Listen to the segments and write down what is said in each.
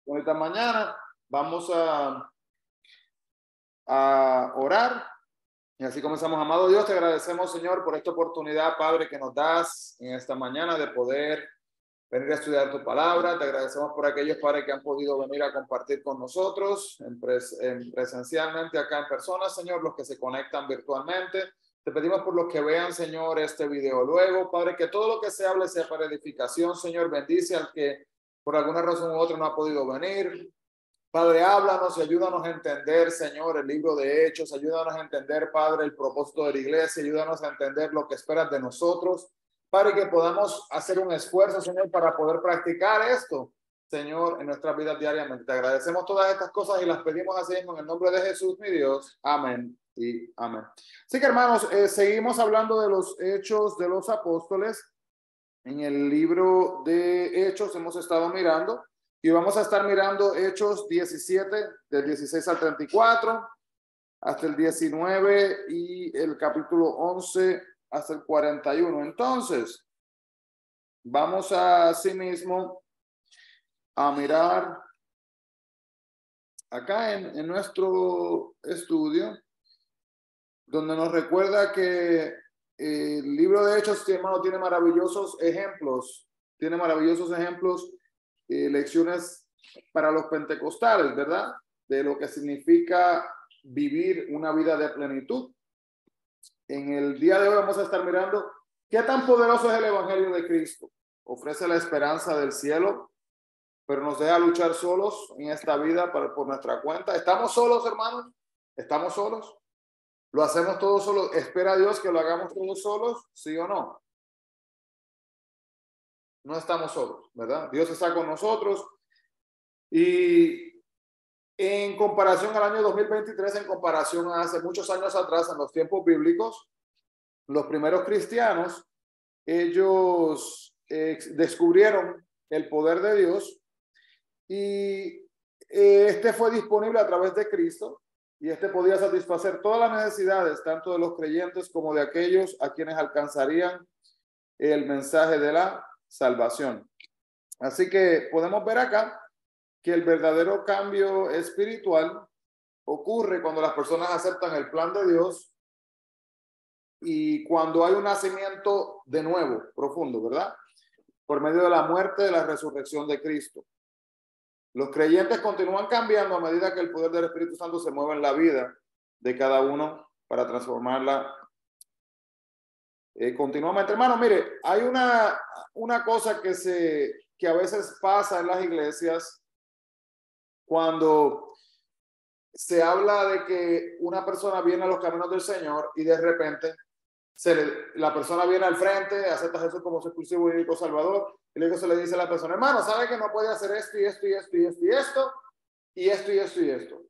Con esta mañana vamos a orar. Y así comenzamos. Amado Dios, te agradecemos, Señor, por esta oportunidad, Padre, que nos das en esta mañana de poder venir a estudiar tu palabra. Te agradecemos por aquellos, Padre, que han podido venir a compartir con nosotros presencialmente acá en persona, Señor, los que se conectan virtualmente. Te pedimos por los que vean, Señor, este video luego, Padre, que todo lo que se hable sea para edificación, Señor. Bendice al que por alguna razón u otra no ha podido venir. Padre, háblanos y ayúdanos a entender, Señor, el libro de Hechos. Ayúdanos a entender, Padre, el propósito de la iglesia. Ayúdanos a entender lo que esperas de nosotros. Padre, que podamos hacer un esfuerzo, Señor, para poder practicar esto, Señor, en nuestras vidas diariamente. Te agradecemos todas estas cosas y las pedimos así en el nombre de Jesús, mi Dios. Amén y amén. Así que, hermanos, seguimos hablando de los Hechos de los Apóstoles. En el libro de Hechos hemos estado mirando y vamos a estar mirando Hechos 17, del 16 al 34, hasta el 19 y el capítulo 11 hasta el 41. Entonces, vamos así mismo a mirar acá en nuestro estudio, donde nos recuerda que el libro de Hechos, hermano, tiene maravillosos ejemplos, lecciones para los pentecostales, ¿verdad? De lo que significa vivir una vida de plenitud. En el día de hoy vamos a estar mirando qué tan poderoso es el Evangelio de Cristo. Ofrece la esperanza del cielo, pero nos deja luchar solos en esta vida por nuestra cuenta. ¿Estamos solos, hermanos? ¿Estamos solos? ¿Lo hacemos todos solos? ¿Espera Dios que lo hagamos todos solos? ¿Sí o no? No estamos solos, ¿verdad? Dios está con nosotros. Y en comparación al año 2023, en comparación a hace muchos años atrás, en los tiempos bíblicos, los primeros cristianos, ellos descubrieron el poder de Dios y este fue disponible a través de Cristo. Y este podía satisfacer todas las necesidades, tanto de los creyentes como de aquellos a quienes alcanzarían el mensaje de la salvación. Así que podemos ver acá que el verdadero cambio espiritual ocurre cuando las personas aceptan el plan de Dios y cuando hay un nacimiento de nuevo, profundo, ¿verdad? Por medio de la muerte, de la resurrección de Cristo. Los creyentes continúan cambiando a medida que el poder del Espíritu Santo se mueve en la vida de cada uno para transformarla continuamente. Hermano, mire, hay una cosa que a veces pasa en las iglesias cuando se habla de que una persona viene a los caminos del Señor y de repente la persona viene al frente, acepta a Jesús como su exclusivo y único Salvador, y luego se le dice a la persona, hermano, ¿sabe que no puede hacer esto y esto y esto y esto y esto? Y esto y esto y esto.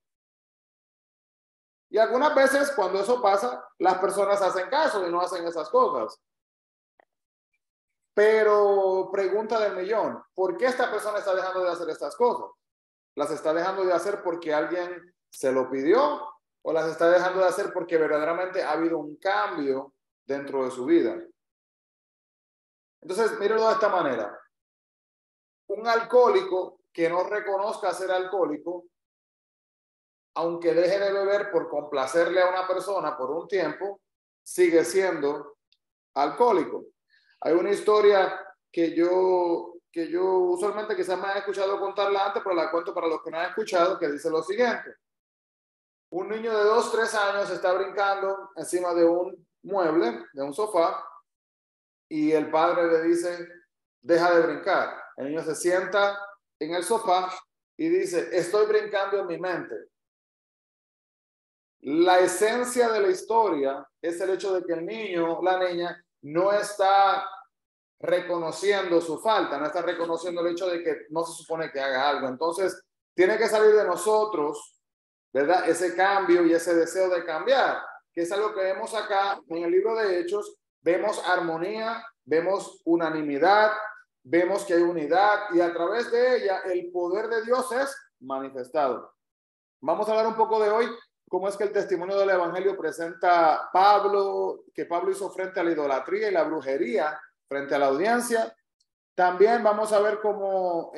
Y algunas veces cuando eso pasa, las personas hacen caso y no hacen esas cosas. Pero pregunta del millón, ¿por qué esta persona está dejando de hacer estas cosas? ¿Las está dejando de hacer porque alguien se lo pidió? ¿O las está dejando de hacer porque verdaderamente ha habido un cambio dentro de su vida? Entonces, mírenlo de esta manera. Un alcohólico que no reconozca ser alcohólico, aunque deje de beber por complacerle a una persona por un tiempo, sigue siendo alcohólico. Hay una historia que yo usualmente quizás me han escuchado contarla antes, pero la cuento para los que no han escuchado, que dice lo siguiente. Un niño de 2, 3 años está brincando encima de un mueble, de un sofá, y el padre le dice, deja de brincar. El niño se sienta en el sofá y dice, estoy brincando en mi mente. La esencia de la historia es el hecho de que el niño, la niña, no está reconociendo su falta, no está reconociendo el hecho de que no se supone que haga algo. Entonces, tiene que salir de nosotros, ¿verdad? Ese cambio y ese deseo de cambiar, que es algo que vemos acá en el libro de Hechos. Vemos armonía, vemos unanimidad, vemos que hay unidad y a través de ella el poder de Dios es manifestado. Vamos a hablar un poco de hoy cómo es que el testimonio del Evangelio presenta Pablo, que Pablo hizo frente a la idolatría y la brujería frente a la audiencia. También vamos a ver cómo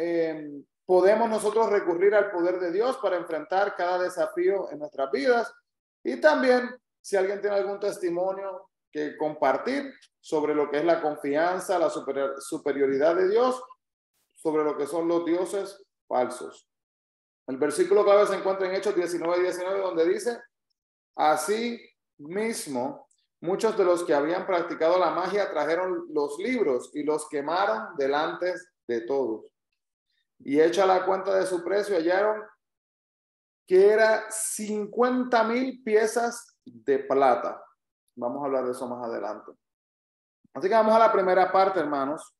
podemos nosotros recurrir al poder de Dios para enfrentar cada desafío en nuestras vidas. Y también, si alguien tiene algún testimonio que compartir sobre lo que es la confianza, la superioridad de Dios, sobre lo que son los dioses falsos. El versículo clave se encuentra en Hechos 19:19, donde dice: así mismo, muchos de los que habían practicado la magia trajeron los libros y los quemaron delante de todos. Y hecha la cuenta de su precio, hallaron que era 50,000 piezas de plata. Vamos a hablar de eso más adelante. Así que vamos a la primera parte, hermanos.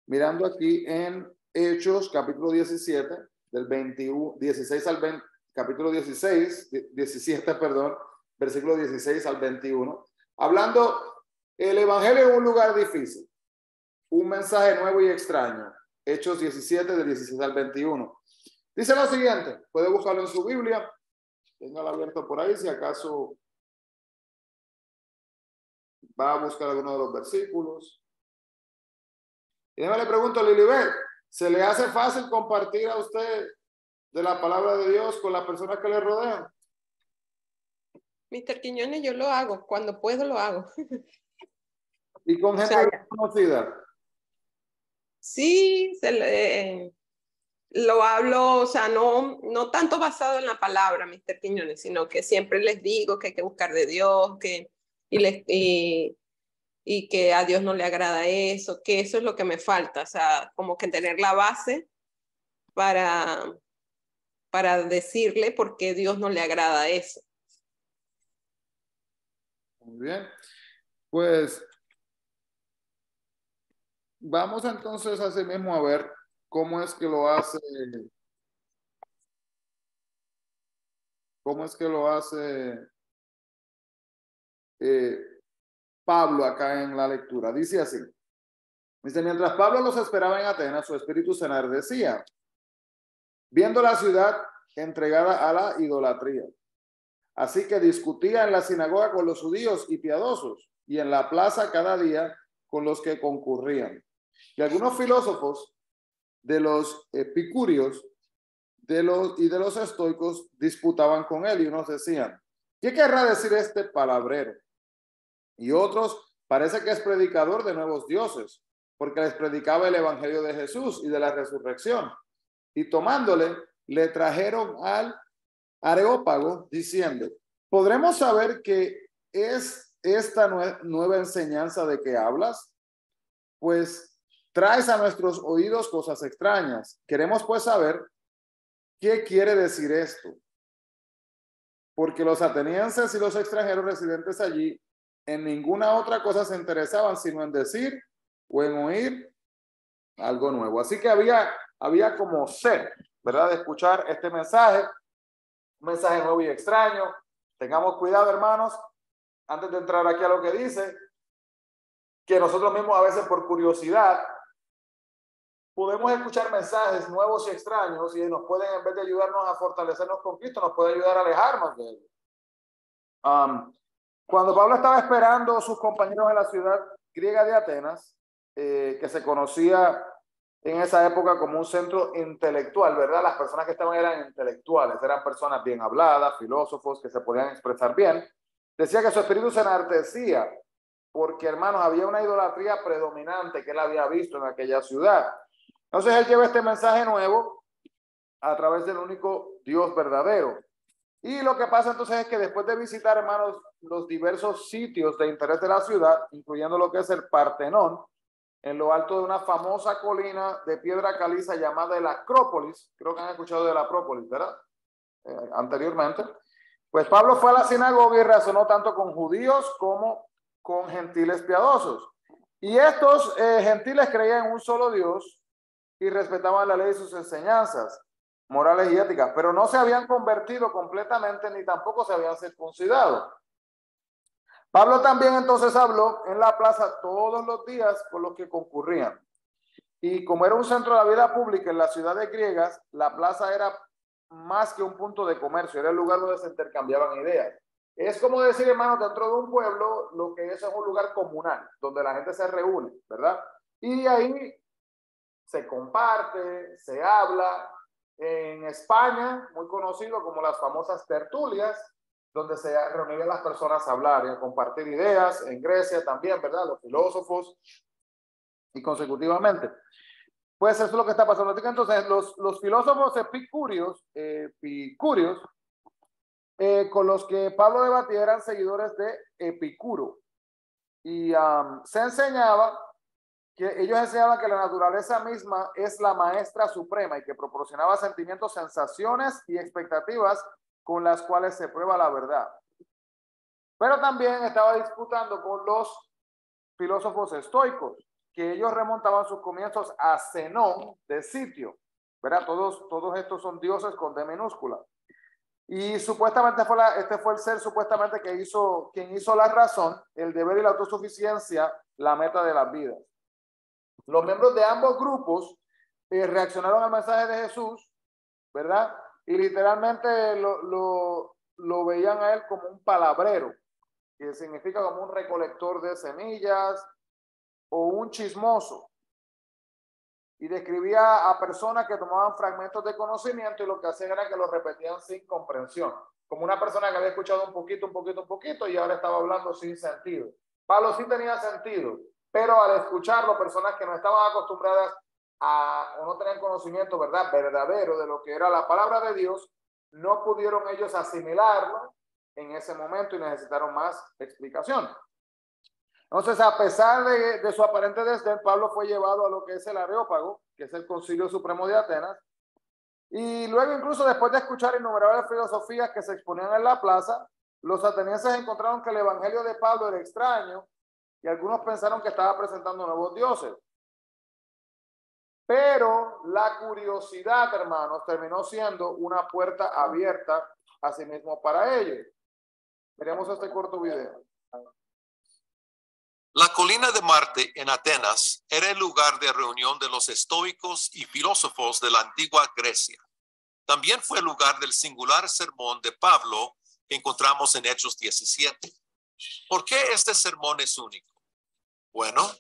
Mirando aquí en Hechos, capítulo 17, del 16 al 20, capítulo 17, perdón, versículo 16 al 21, hablando el evangelio en un lugar difícil, un mensaje nuevo y extraño. Hechos 17, del 16 al 21. Dice lo siguiente, puede buscarlo en su Biblia, téngalo abierto por ahí, si acaso va a buscar alguno de los versículos. Y yo le pregunto a Lilibet, ¿se le hace fácil compartir a usted de la palabra de Dios con las personas que le rodean? Mr. Quiñones, yo lo hago, cuando puedo lo hago. ¿Y con gente desconocida? Sí, lo hablo, o sea, no tanto basado en la palabra, Mr. Quiñones, sino que siempre les digo que hay que buscar de Dios, y que a Dios no le agrada eso, que eso es lo que me falta, o sea, como que tener la base para decirle por qué Dios no le agrada eso. Muy bien. Pues vamos entonces así mismo a ver cómo es que lo hace. ¿Cómo es que lo hace Pablo acá en la lectura? Dice así. Dice, mientras Pablo los esperaba en Atenas, su espíritu se enardecía, viendo la ciudad entregada a la idolatría. Así que discutía en la sinagoga con los judíos y piadosos, y en la plaza cada día con los que concurrían. Y algunos filósofos de los epicúreos y de los estoicos disputaban con él, y unos decían, ¿qué querrá decir este palabrero? Y otros, parece que es predicador de nuevos dioses, porque les predicaba el evangelio de Jesús y de la resurrección. Y tomándole, le trajeron al Areópago, diciendo, ¿podremos saber qué es esta nueva enseñanza de que hablas? Pues traes a nuestros oídos cosas extrañas. Queremos pues saber qué quiere decir esto. Porque los atenienses y los extranjeros residentes allí en ninguna otra cosa se interesaban sino en decir o en oír algo nuevo. Así que había como sed, ¿verdad?, de escuchar este mensaje, un mensaje nuevo y extraño. Tengamos cuidado, hermanos, antes de entrar aquí a lo que dice, que nosotros mismos a veces por curiosidad podemos escuchar mensajes nuevos y extraños y nos pueden, en vez de ayudarnos a fortalecernos con Cristo, nos puede ayudar a alejarnos de él. Cuando Pablo estaba esperando a sus compañeros en la ciudad griega de Atenas, que se conocía en esa época como un centro intelectual, ¿verdad? Las personas que estaban eran intelectuales, eran personas bien habladas, filósofos que se podían expresar bien. Decía que su espíritu se enardecía porque, hermanos, había una idolatría predominante que él había visto en aquella ciudad. Entonces él lleva este mensaje nuevo a través del único Dios verdadero. Y lo que pasa entonces es que después de visitar, hermanos, los diversos sitios de interés de la ciudad, incluyendo lo que es el Partenón, en lo alto de una famosa colina de piedra caliza llamada el Acrópolis, creo que han escuchado de la Acrópolis, ¿verdad? Anteriormente. Pues Pablo fue a la sinagoga y razonó tanto con judíos como con gentiles piadosos. Y estos gentiles creían en un solo Dios y respetaban la ley y sus enseñanzas morales y éticas, pero no se habían convertido completamente ni tampoco se habían circuncidado. Pablo también entonces habló en la plaza todos los días con los que concurrían. Y como era un centro de la vida pública en las ciudades griegas, la plaza era más que un punto de comercio, era el lugar donde se intercambiaban ideas. Es como decir, hermanos, dentro de un pueblo, lo que es un lugar comunal, donde la gente se reúne, ¿verdad? Y ahí se comparte, se habla. En España, muy conocido como las famosas tertulias, donde se reunían las personas a hablar y a compartir ideas. En Grecia también, ¿verdad? Los filósofos y consecutivamente. Pues eso es lo que está pasando. Entonces, los filósofos epicúreos, con los que Pablo debatía eran seguidores de Epicuro. Y se enseñaba que ellos enseñaban que la naturaleza misma es la maestra suprema y que proporcionaba sentimientos, sensaciones y expectativas con las cuales se prueba la verdad. Pero también estaba disputando con los filósofos estoicos, que ellos remontaban sus comienzos a Zenón de Sitio, ¿verdad? Todos estos son dioses con D minúscula. Y supuestamente este fue el ser supuestamente quien hizo la razón, el deber y la autosuficiencia, la meta de las vidas. Los miembros de ambos grupos reaccionaron al mensaje de Jesús, ¿verdad? Y literalmente lo veían a él como un palabrero, que significa como un recolector de semillas o un chismoso. Y describía a personas que tomaban fragmentos de conocimiento y lo que hacían era que lo repetían sin comprensión. Como una persona que había escuchado un poquito y ahora estaba hablando sin sentido. Pablo sí tenía sentido, pero al escucharlo, personas que no estaban acostumbradas o no tenían conocimiento, ¿verdad?, verdadero de lo que era la palabra de Dios, no pudieron ellos asimilarlo en ese momento y necesitaron más explicación. Entonces, a pesar de su aparente desdén, Pablo fue llevado a lo que es el Areópago, que es el Concilio Supremo de Atenas, y luego incluso después de escuchar innumerables filosofías que se exponían en la plaza, los atenienses encontraron que el evangelio de Pablo era extraño y algunos pensaron que estaba presentando nuevos dioses. Pero la curiosidad, hermanos, terminó siendo una puerta abierta a sí mismo para ellos. Veremos este corto video. La colina de Marte en Atenas era el lugar de reunión de los estoicos y filósofos de la antigua Grecia. También fue el lugar del singular sermón de Pablo que encontramos en Hechos 17. ¿Por qué este sermón es único? Bueno,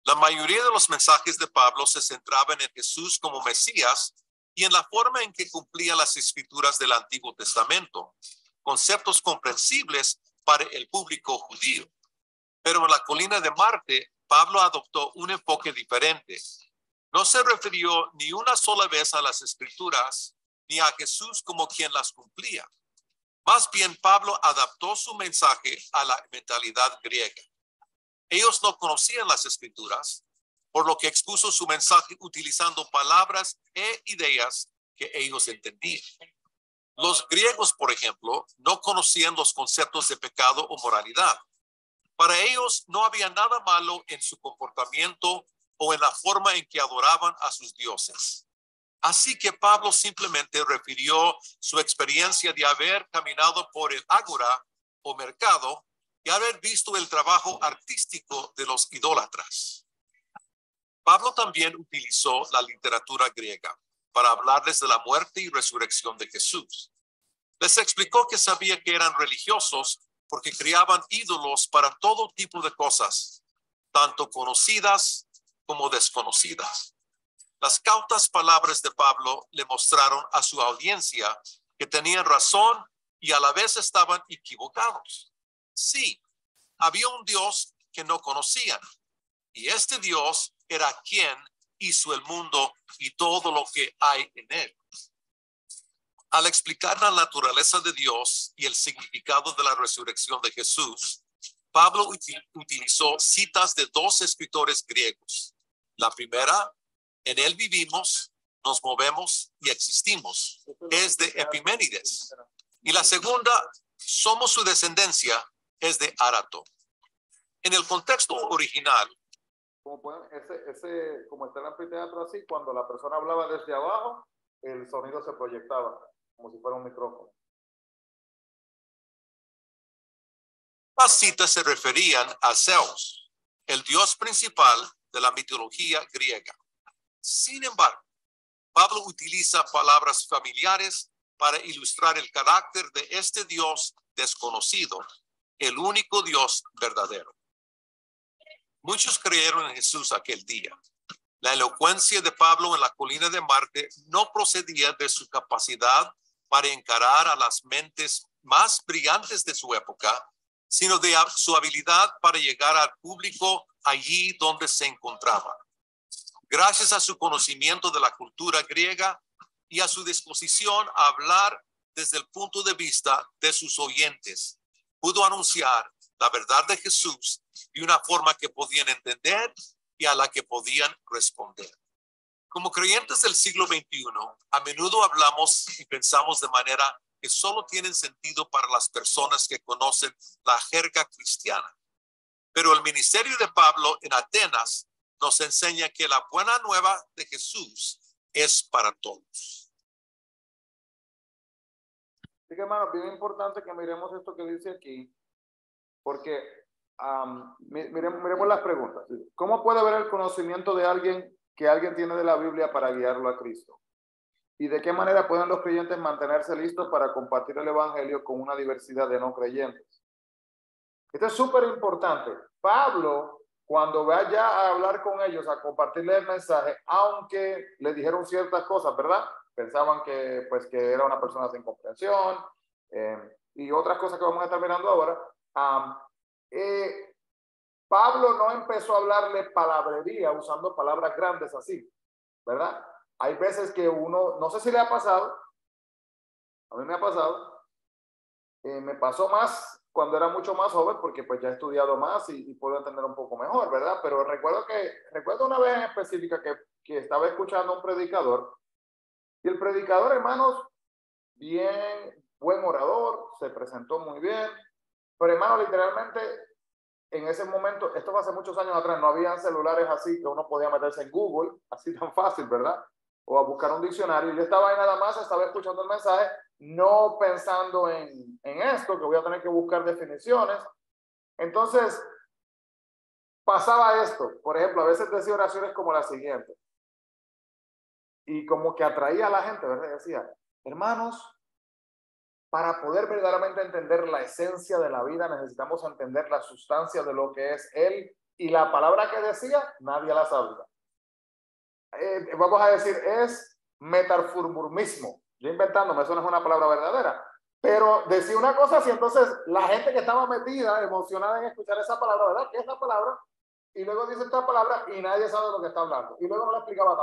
la mayoría de los mensajes de Pablo se centraban en Jesús como Mesías y en la forma en que cumplía las escrituras del Antiguo Testamento, conceptos comprensibles para el público judío. Pero en la colina de Marte, Pablo adoptó un enfoque diferente. No se refirió ni una sola vez a las escrituras, ni a Jesús como quien las cumplía. Más bien, Pablo adaptó su mensaje a la mentalidad griega. Ellos no conocían las escrituras, por lo que expuso su mensaje utilizando palabras e ideas que ellos entendían. Los griegos, por ejemplo, no conocían los conceptos de pecado o moralidad. Para ellos no había nada malo en su comportamiento o en la forma en que adoraban a sus dioses. Así que Pablo simplemente refirió su experiencia de haber caminado por el ágora o mercado y haber visto el trabajo artístico de los idólatras. Pablo también utilizó la literatura griega para hablarles de la muerte y resurrección de Jesús. Les explicó que sabía que eran religiosos porque creaban ídolos para todo tipo de cosas, tanto conocidas como desconocidas. Las cautas palabras de Pablo le mostraron a su audiencia que tenían razón y a la vez estaban equivocados. Sí, había un Dios que no conocían, y este Dios era quien hizo el mundo y todo lo que hay en él. Al explicar la naturaleza de Dios y el significado de la resurrección de Jesús, Pablo utilizó citas de dos escritores griegos. La primera, en él vivimos, nos movemos y existimos, es de Epiménides. Y la segunda, somos su descendencia, es de Arato. En el contexto original, como está el anfiteatro así, cuando la persona hablaba desde abajo, el sonido se proyectaba como si fuera un micrófono. las citas se referían a Zeus, el dios principal de la mitología griega. Sin embargo, Pablo utiliza palabras familiares para ilustrar el carácter de este dios desconocido, el único Dios verdadero. Muchos creyeron en Jesús aquel día. La elocuencia de Pablo en la colina de Marte no procedía de su capacidad para encarar a las mentes más brillantes de su época, sino de su habilidad para llegar al público allí donde se encontraba. Gracias a su conocimiento de la cultura griega y a su disposición a hablar desde el punto de vista de sus oyentes, pudo anunciar la verdad de Jesús de una forma que podían entender y a la que podían responder. Como creyentes del siglo XXI, a menudo hablamos y pensamos de manera que solo tienen sentido para las personas que conocen la jerga cristiana. Pero el ministerio de Pablo en Atenas nos enseña que la buena nueva de Jesús es para todos. Así que, hermano, bien importante que miremos esto que dice aquí, porque miremos las preguntas. ¿Cómo puede ver el conocimiento de alguien que alguien tiene de la Biblia para guiarlo a Cristo? ¿Y de qué manera pueden los creyentes mantenerse listos para compartir el evangelio con una diversidad de no creyentes? Esto es súper importante. Pablo, cuando vaya a hablar con ellos, a compartirles el mensaje, aunque le dijeron ciertas cosas, ¿verdad? Pensaban que, pues, que era una persona sin comprensión y otras cosas que vamos a estar mirando ahora. Pablo no empezó a hablarle palabrería usando palabras grandes así, ¿verdad? Hay veces que uno, no sé si le ha pasado, a mí me ha pasado, me pasó más cuando era mucho más joven porque pues ya he estudiado más y puedo entender un poco mejor, ¿verdad? Pero recuerdo una vez en específica que estaba escuchando a un predicador y el predicador, hermanos, bien, buen orador, se presentó muy bien, pero hermano, literalmente en ese momento, esto fue hace muchos años atrás, no habían celulares así que uno podía meterse en Google, así tan fácil, ¿verdad? O a buscar un diccionario. Yo estaba ahí nada más, estaba escuchando el mensaje, no pensando en esto, que voy a tener que buscar definiciones. Entonces, pasaba esto. Por ejemplo, a veces decía oraciones como la siguiente. Y como que atraía a la gente, ¿verdad? Y decía, hermanos, para poder verdaderamente entender la esencia de la vida, necesitamos entender la sustancia de lo que es Él. Y la palabra que decía, nadie la sabía. Vamos a decir, es metarfurmurismo. Yo inventándome, eso no es una palabra verdadera. Pero decía una cosa así, entonces la gente que estaba metida, emocionada en escuchar esa palabra, ¿verdad? ¿Qué es la palabra? Y luego dice esta palabra y nadie sabe de lo que está hablando. Y luego no la explicaba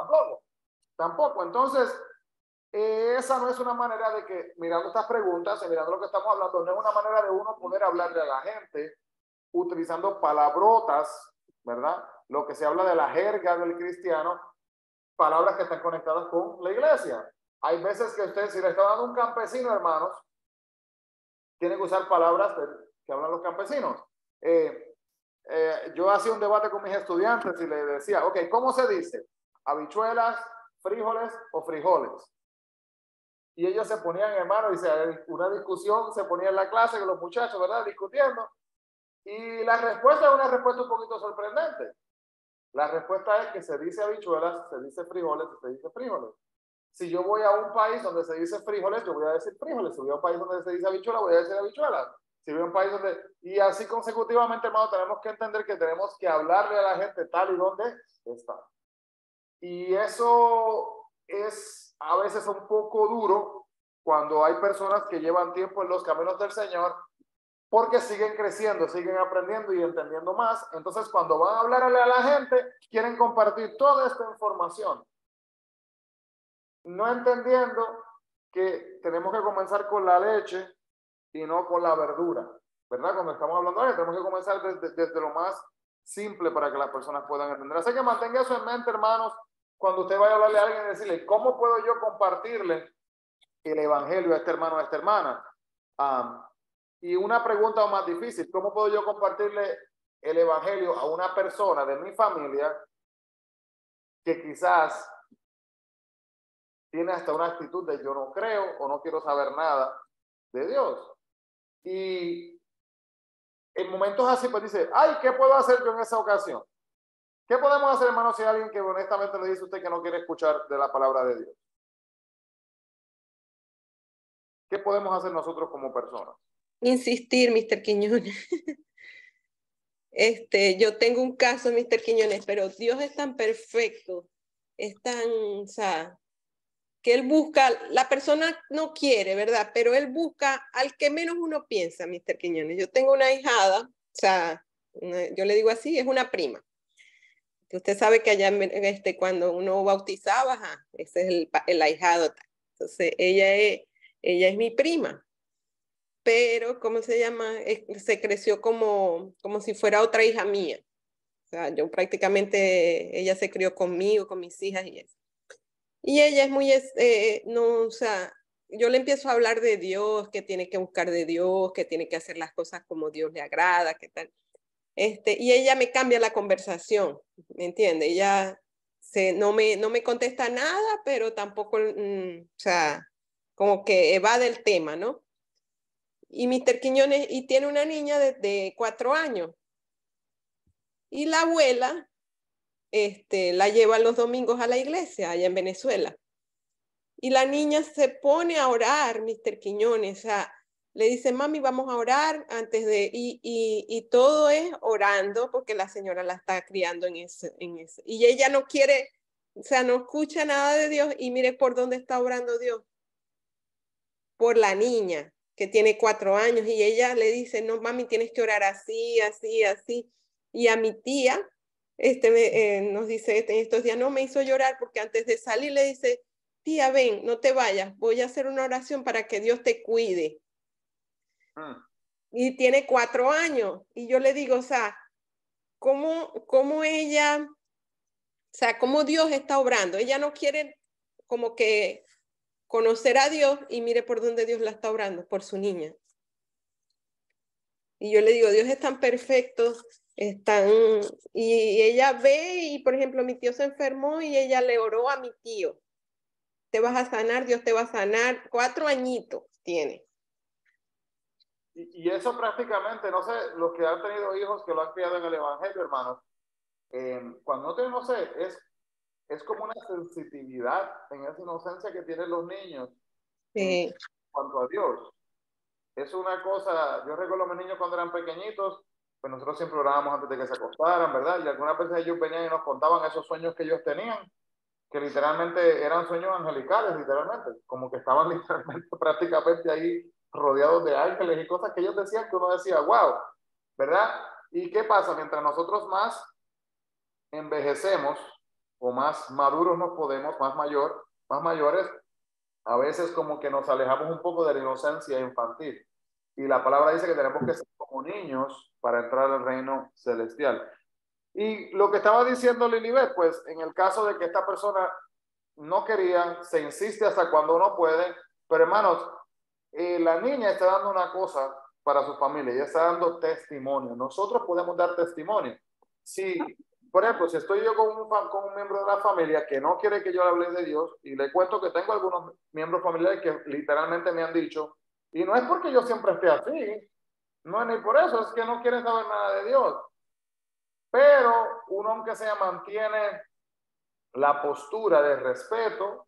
tampoco. Entonces, esa no es una manera de que, mirando estas preguntas y mirando lo que estamos hablando, no es una manera de uno poder hablarle a la gente utilizando palabrotas, ¿verdad? Lo que se habla de la jerga del cristiano, palabras que están conectadas con la iglesia. Hay veces que usted, si le está dando un campesino, hermanos, tiene que usar palabras que hablan los campesinos. Yo hacía un debate con mis estudiantes y le decía, ok, ¿cómo se dice? ¿Habichuelas, frijoles o frijoles? Y ellos se ponían, hermano, y una discusión se ponía en la clase con los muchachos, ¿verdad? Discutiendo. Y la respuesta es una respuesta un poquito sorprendente. La respuesta es que se dice habichuelas, se dice frijoles, se dice frijoles. Si yo voy a un país donde se dice frijoles, yo voy a decir frijoles. Si voy a un país donde se dice habichuela, voy a decir habichuelas. Si voy a un país donde... Y así consecutivamente, hermano, tenemos que entender que tenemos que hablarle a la gente tal y donde está. Y eso es a veces un poco duro cuando hay personas que llevan tiempo en los caminos del Señor porque siguen creciendo, siguen aprendiendo y entendiendo más. Entonces, cuando van a hablarle a la gente, quieren compartir toda esta información, no entendiendo que tenemos que comenzar con la leche y no con la verdura, ¿verdad? Cuando estamos hablando de eso, tenemos que comenzar desde lo más simple para que las personas puedan entender. Así que mantenga eso en mente, hermanos, cuando usted vaya a hablarle a alguien y decirle, ¿cómo puedo yo compartirle el evangelio a este hermano, a esta hermana? Y una pregunta más difícil, ¿cómo puedo yo compartirle el evangelio a una persona de mi familia que quizás tiene hasta una actitud de yo no creo o no quiero saber nada de Dios? Y en momentos así, pues dice, ay, ¿qué puedo hacer yo en esa ocasión? ¿Qué podemos hacer, hermano, si hay alguien que honestamente le dice a usted que no quiere escuchar de la palabra de Dios? ¿Qué podemos hacer nosotros como personas? insistir, Mr. Quiñones. Yo tengo un caso, Mr. Quiñones, pero Dios es tan perfecto, es tan, o sea, que Él busca, la persona no quiere, ¿verdad? Pero Él busca al que menos uno piensa, Mr. Quiñones. Yo tengo una ahijada, o sea, yo le digo así, es una prima. Usted sabe que allá cuando uno bautizaba, ajá, ese es el ahijado. Entonces, ella es mi prima, pero, ¿cómo se llama? Se creció como si fuera otra hija mía. O sea, yo prácticamente, ella se crió conmigo, con mis hijas y eso. Y ella es muy, no, o sea, yo le empiezo a hablar de Dios, que tiene que buscar de Dios, que tiene que hacer las cosas como Dios le agrada, que tal. Y ella me cambia la conversación, ¿me entiende? Ella no me contesta nada, pero tampoco, o sea, como que evade el tema, ¿no? Y Mr. Quiñones, y tiene una niña de 4 años. Y la abuela, la lleva los domingos a la iglesia allá en Venezuela. Y la niña se pone a orar, Mr. Quiñones, o sea, le dice, mami, vamos a orar antes de, y todo es orando porque la señora la está criando en eso. Y ella no quiere, o sea, no escucha nada de Dios y mire por dónde está orando Dios. Por la niña que tiene 4 años y ella le dice, no, mami, tienes que orar así, así, así. Y a mi tía, nos dice en estos días, no, me hizo llorar porque antes de salir le dice, tía, ven, no te vayas, voy a hacer una oración para que Dios te cuide. Y tiene 4 años. Y yo le digo, o sea, ¿cómo ella, o sea, cómo Dios está obrando? Ella no quiere como que conocer a Dios y mire por dónde Dios la está obrando, por su niña. Y yo le digo, Dios es tan perfecto, y ella ve, y por ejemplo, mi tío se enfermó y ella le oró a mi tío. Te vas a sanar, Dios te va a sanar. 4 añitos tiene. Y eso prácticamente, no sé, los que han tenido hijos que lo han criado en el Evangelio, hermanos, cuando no tienen, no sé, es como una sensitividad en esa inocencia que tienen los niños en cuanto a Dios. Es una cosa, yo recuerdo a mis niños cuando eran pequeñitos, pues nosotros siempre orábamos antes de que se acostaran, ¿verdad? Y algunas veces ellos venían y nos contaban esos sueños que ellos tenían, que literalmente eran sueños angelicales, literalmente, como que estaban literalmente prácticamente ahí rodeados de ángeles y cosas que ellos decían que uno decía, wow, ¿verdad? ¿Y qué pasa? Mientras nosotros más envejecemos o más maduros nos podemos, más mayores, a veces como que nos alejamos un poco de la inocencia infantil. Y la palabra dice que tenemos que ser como niños para entrar al reino celestial. Y lo que estaba diciendo Lilibet, pues en el caso de que esta persona no quería, se insiste hasta cuando uno puede, pero hermanos, la niña está dando una cosa para su familia, ella está dando testimonio. Nosotros podemos dar testimonio. Si, por ejemplo, si estoy yo con un miembro de la familia que no quiere que yo le hable de Dios, y le cuento que tengo algunos miembros familiares que literalmente me han dicho, y no es porque yo siempre esté así, no es ni por eso, es que no quieren saber nada de Dios. Pero uno, aunque sea, mantiene la postura de respeto,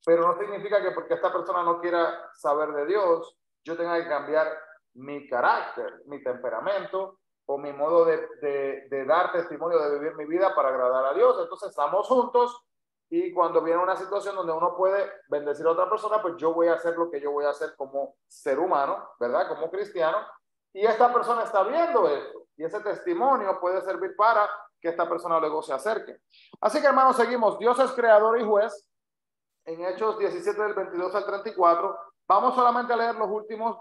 pero no significa que porque esta persona no quiera saber de Dios, yo tenga que cambiar mi carácter, mi temperamento o mi modo de dar testimonio, de vivir mi vida para agradar a Dios. Entonces estamos juntos y cuando viene una situación donde uno puede bendecir a otra persona, pues yo voy a hacer lo que yo voy a hacer como ser humano, ¿verdad? Como cristiano. Y esta persona está viendo esto y ese testimonio puede servir para que esta persona luego se acerque. Así que hermanos, seguimos. Dios es creador y juez. En Hechos 17 del 22 al 34. Vamos solamente a leer los últimos,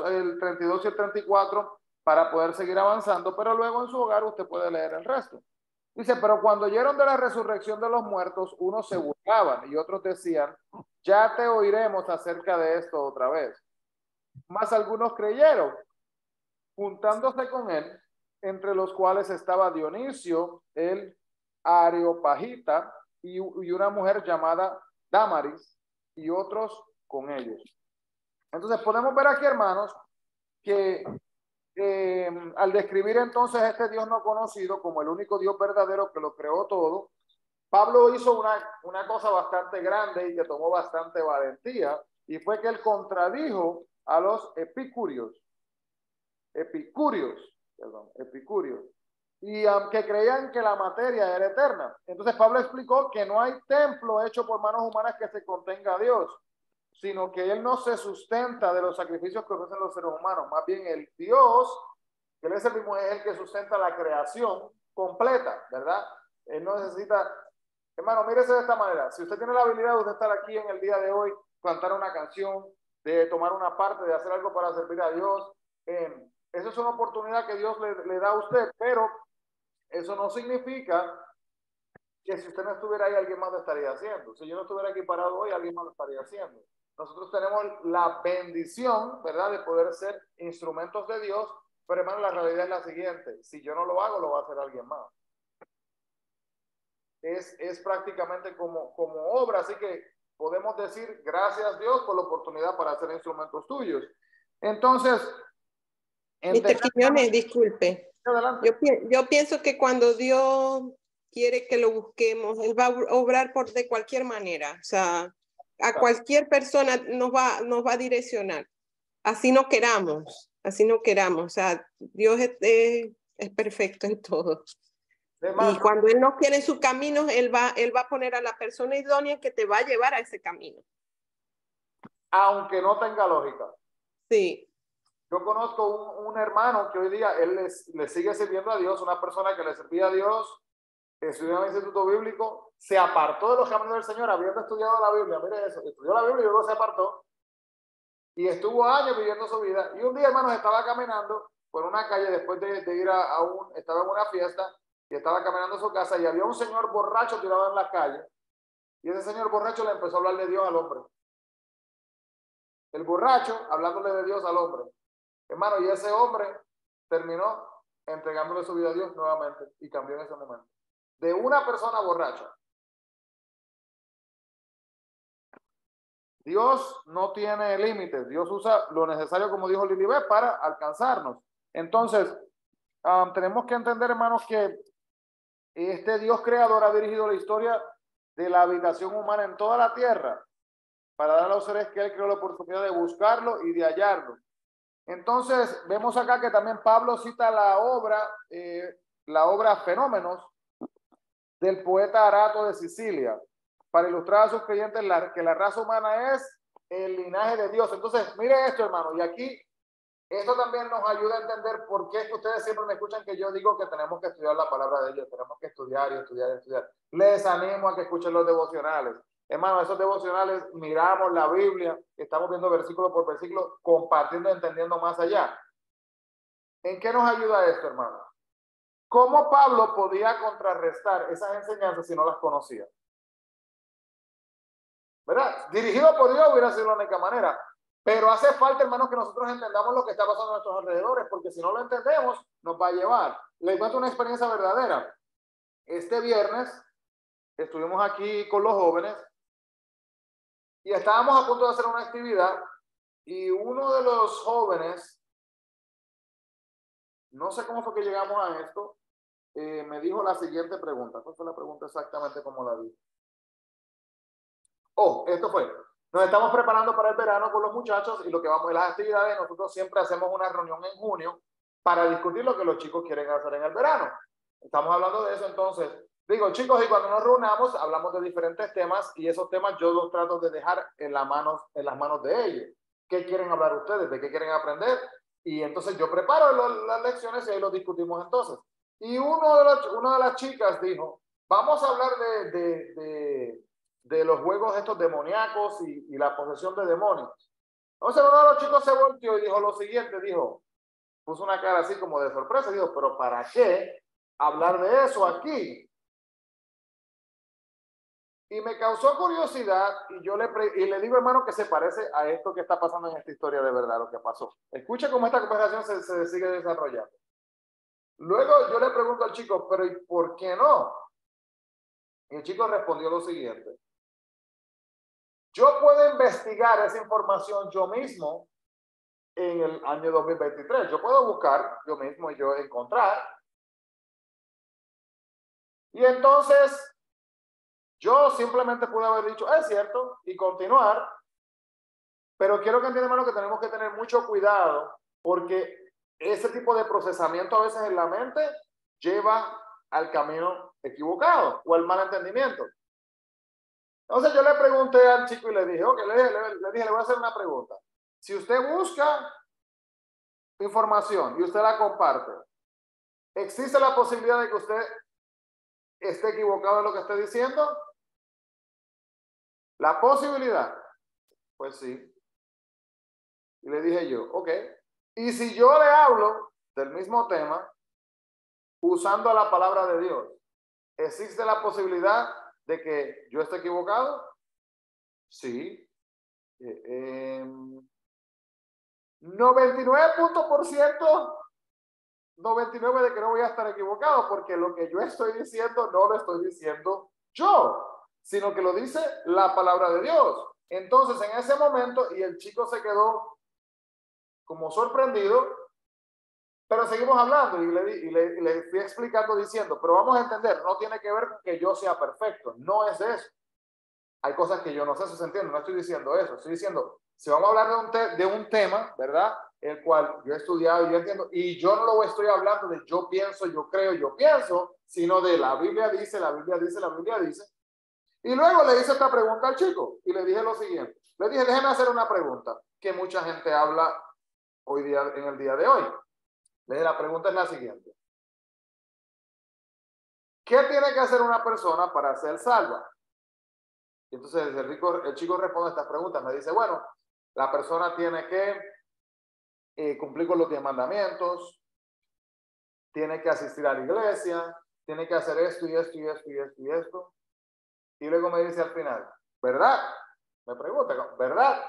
el 32 y el 34 para poder seguir avanzando, pero luego en su hogar usted puede leer el resto. Dice, pero cuando oyeron de la resurrección de los muertos, unos se burlaban y otros decían, ya te oiremos acerca de esto otra vez. Mas algunos creyeron, juntándose con él, entre los cuales estaba Dionisio, el Areopagita, y una mujer llamada Damaris, y otros con ellos. Entonces podemos ver aquí, hermanos, que al describir entonces a este Dios no conocido como el único Dios verdadero que lo creó todo, Pablo hizo una cosa bastante grande y que tomó bastante valentía, y fue que él contradijo a los epicúreos, y que creían que la materia era eterna. Entonces Pablo explicó que no hay templo hecho por manos humanas que se contenga a Dios, sino que él no se sustenta de los sacrificios que ofrecen los seres humanos. Más bien el Dios, que él es el mismo, es el que sustenta la creación completa, ¿verdad? Él no necesita... Hermano, mírese de esta manera. Si usted tiene la habilidad de estar aquí en el día de hoy, cantar una canción, de tomar una parte, de hacer algo para servir a Dios, esa es una oportunidad que Dios le da a usted, pero eso no significa que si usted no estuviera ahí, alguien más lo estaría haciendo. Si yo no estuviera aquí parado hoy, alguien más lo estaría haciendo. Nosotros tenemos la bendición, ¿verdad?, de poder ser instrumentos de Dios, pero hermano, la realidad es la siguiente: si yo no lo hago, lo va a hacer alguien más. Es prácticamente como obra, así que podemos decir gracias Dios por la oportunidad para hacer instrumentos tuyos. Entonces, Mr. Quiñones, disculpe. Yo pienso que cuando Dios quiere que lo busquemos, Él va a obrar de cualquier manera. O sea, a cualquier persona nos va a direccionar. Así no queramos. O sea, Dios es perfecto en todo. Y cuando Él nos quiere en sus caminos, Él va a poner a la persona idónea que te va a llevar a ese camino. Aunque no tenga lógica. Sí. Yo conozco un hermano que hoy día él le sigue sirviendo a Dios, una persona que le servía a Dios, estudió en el instituto bíblico, se apartó de los caminos del Señor, habiendo estudiado la Biblia. Mire eso, estudió la Biblia y luego se apartó. Y estuvo años viviendo su vida. Y un día, hermanos, estaba caminando por una calle después de ir estaba en una fiesta y estaba caminando a su casa y había un señor borracho tirado en la calle. Y ese señor borracho le empezó a hablar de Dios al hombre. El borracho hablándole de Dios al hombre. Hermano, y ese hombre terminó entregándole su vida a Dios nuevamente y cambió en ese momento. De una persona borracha. Dios no tiene límites. Dios usa lo necesario, como dijo Lilibet, para alcanzarnos. Entonces, tenemos que entender, hermanos, que este Dios creador ha dirigido la historia de la habitación humana en toda la tierra para dar a los seres que Él creó la oportunidad de buscarlo y de hallarlo. Entonces, vemos acá que también Pablo cita la obra Fenómenos del poeta Arato de Sicilia, para ilustrar a sus creyentes que la raza humana es el linaje de Dios. Entonces, mire esto, hermano, y aquí esto también nos ayuda a entender por qué es que ustedes siempre me escuchan que yo digo que tenemos que estudiar la palabra de Dios, tenemos que estudiar y estudiar y estudiar. Les animo a que escuchen los devocionales. Hermano, esos devocionales, miramos la Biblia, estamos viendo versículo por versículo, compartiendo, entendiendo más allá. ¿En qué nos ayuda esto, hermano? ¿Cómo Pablo podía contrarrestar esas enseñanzas si no las conocía? ¿Verdad? Dirigido por Dios hubiera sido la única manera. Pero hace falta, hermanos, que nosotros entendamos lo que está pasando a nuestros alrededores, porque si no lo entendemos, nos va a llevar. Les cuento una experiencia verdadera. Este viernes estuvimos aquí con los jóvenes y estábamos a punto de hacer una actividad y uno de los jóvenes, no sé cómo fue que llegamos a esto, me dijo la siguiente pregunta. ¿Cuál fue la pregunta exactamente como la vi? Esto fue: nos estamos preparando para el verano con los muchachos y lo que vamos en las actividades, nosotros siempre hacemos una reunión en junio para discutir lo que los chicos quieren hacer en el verano. Estamos hablando de eso, entonces digo, chicos, y cuando nos reunamos hablamos de diferentes temas y esos temas yo los trato de dejar en las manos de ellos. ¿Qué quieren hablar ustedes? ¿De qué quieren aprender? Y entonces yo preparo las lecciones y ahí lo discutimos entonces. Y una de las chicas dijo, vamos a hablar de los juegos estos demoníacos y la posesión de demonios. Entonces uno de los chicos se volteó y dijo lo siguiente, puso una cara así como de sorpresa, dijo, pero ¿para qué hablar de eso aquí? Y me causó curiosidad y le digo, hermano, que se parece a esto que está pasando en esta historia de verdad, lo que pasó. Escucha cómo esta conversación se sigue desarrollando. Luego yo le pregunto al chico, pero ¿y por qué no? Y el chico respondió lo siguiente: yo puedo investigar esa información yo mismo en el año 2023. Yo puedo buscar yo mismo y yo encontrar. Y entonces yo simplemente pude haber dicho, es cierto, y continuar. Pero quiero que entiendan, hermano, que tenemos que tener mucho cuidado porque ese tipo de procesamiento a veces en la mente lleva al camino equivocado o al mal entendimiento. Entonces yo le pregunté al chico y le dije, ok, le voy a hacer una pregunta. Si usted busca información y usted la comparte, ¿existe la posibilidad de que usted esté equivocado en lo que esté diciendo? La posibilidad, pues sí. Y le dije yo, ok. Y si yo le hablo del mismo tema, usando la palabra de Dios, ¿existe la posibilidad de que yo esté equivocado? Sí. 99% 99 de que no voy a estar equivocado, porque lo que yo estoy diciendo no lo estoy diciendo yo, sino que lo dice la palabra de Dios. Entonces, en ese momento, y el chico se quedó como sorprendido, pero seguimos hablando y le fui explicando diciendo, pero vamos a entender, no tiene que ver con que yo sea perfecto, no es eso. Hay cosas que yo no sé si se entiende, no estoy diciendo eso, estoy diciendo, si vamos a hablar de un tema, ¿verdad? El cual yo he estudiado y yo entiendo, y yo no lo estoy hablando de yo pienso, yo creo, yo pienso, sino de la Biblia dice, la Biblia dice, la Biblia dice. Y luego le hice esta pregunta al chico y le dije lo siguiente, le dije, déjeme hacer una pregunta que mucha gente habla hoy día, en el día de hoy. Le dije, la pregunta es la siguiente. ¿Qué tiene que hacer una persona para ser salva? Y entonces el chico responde estas preguntas, me dice, bueno, la persona tiene que cumplir con los 10 mandamientos, tiene que asistir a la iglesia, tiene que hacer esto y esto y esto y esto y esto. Y luego me dice al final, ¿verdad? Me pregunta, ¿verdad?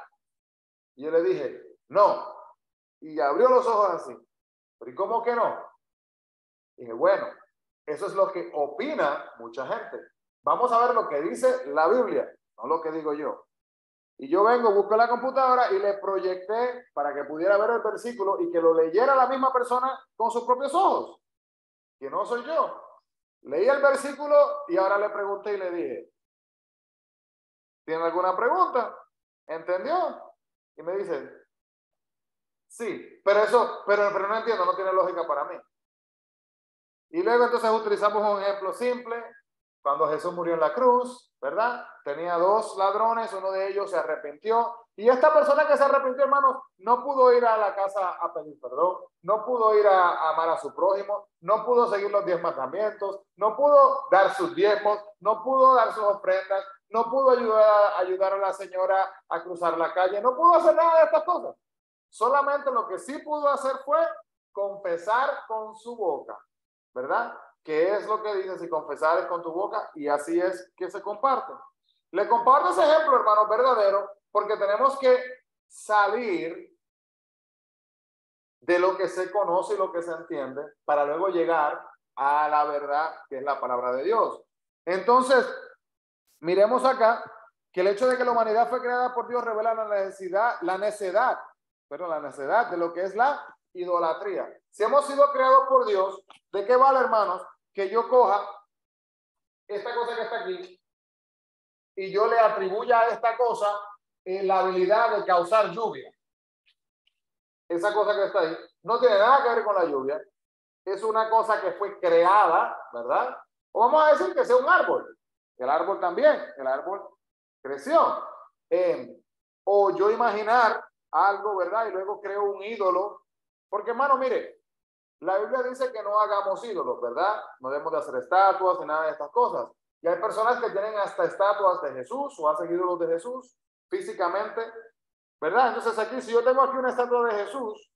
Y yo le dije, no. Y abrió los ojos así. ¿Pero y cómo que no? Y dije, bueno, eso es lo que opina mucha gente. Vamos a ver lo que dice la Biblia, no lo que digo yo. Y yo vengo, busco la computadora y le proyecté para que pudiera ver el versículo y que lo leyera la misma persona con sus propios ojos, que no soy yo. Leí el versículo y ahora le pregunté y le dije, ¿tiene alguna pregunta? ¿Entendió? Y me dice, sí, pero no entiendo, no tiene lógica para mí. Y luego entonces utilizamos un ejemplo simple. Cuando Jesús murió en la cruz, ¿verdad? Tenía 2 ladrones, uno de ellos se arrepintió. Y esta persona que se arrepintió, hermanos, no pudo ir a la casa a pedir perdón, no pudo ir a amar a su prójimo, no pudo seguir los 10 mandamientos, no pudo dar sus diezmos, no pudo dar sus ofrendas, no pudo ayudar a la señora a cruzar la calle, no pudo hacer nada de estas cosas. Solamente lo que sí pudo hacer fue confesar con su boca, ¿verdad? ¿Qué es lo que dice? Si confesares con tu boca, y así es que se comparte. Le comparto ese ejemplo, hermanos, verdadero, porque tenemos que salir de lo que se conoce y lo que se entiende para luego llegar a la verdad que es la palabra de Dios. Entonces, miremos acá que el hecho de que la humanidad fue creada por Dios revela la necedad de lo que es la idolatría. Si hemos sido creados por Dios, ¿de qué vale, hermanos, que yo coja esta cosa que está aquí y yo le atribuya a esta cosa la habilidad de causar lluvia? Esa cosa que está ahí no tiene nada que ver con la lluvia. Es una cosa que fue creada, ¿verdad? O vamos a decir que sea un árbol. El árbol también, el árbol creció. O yo imaginar algo, ¿verdad? Y luego creo un ídolo. Porque, hermano, mire, la Biblia dice que no hagamos ídolos, ¿verdad? No debemos de hacer estatuas ni nada de estas cosas. Y hay personas que tienen hasta estatuas de Jesús o hacen ídolos de Jesús físicamente, ¿verdad? Entonces aquí, si yo tengo aquí una estatua de Jesús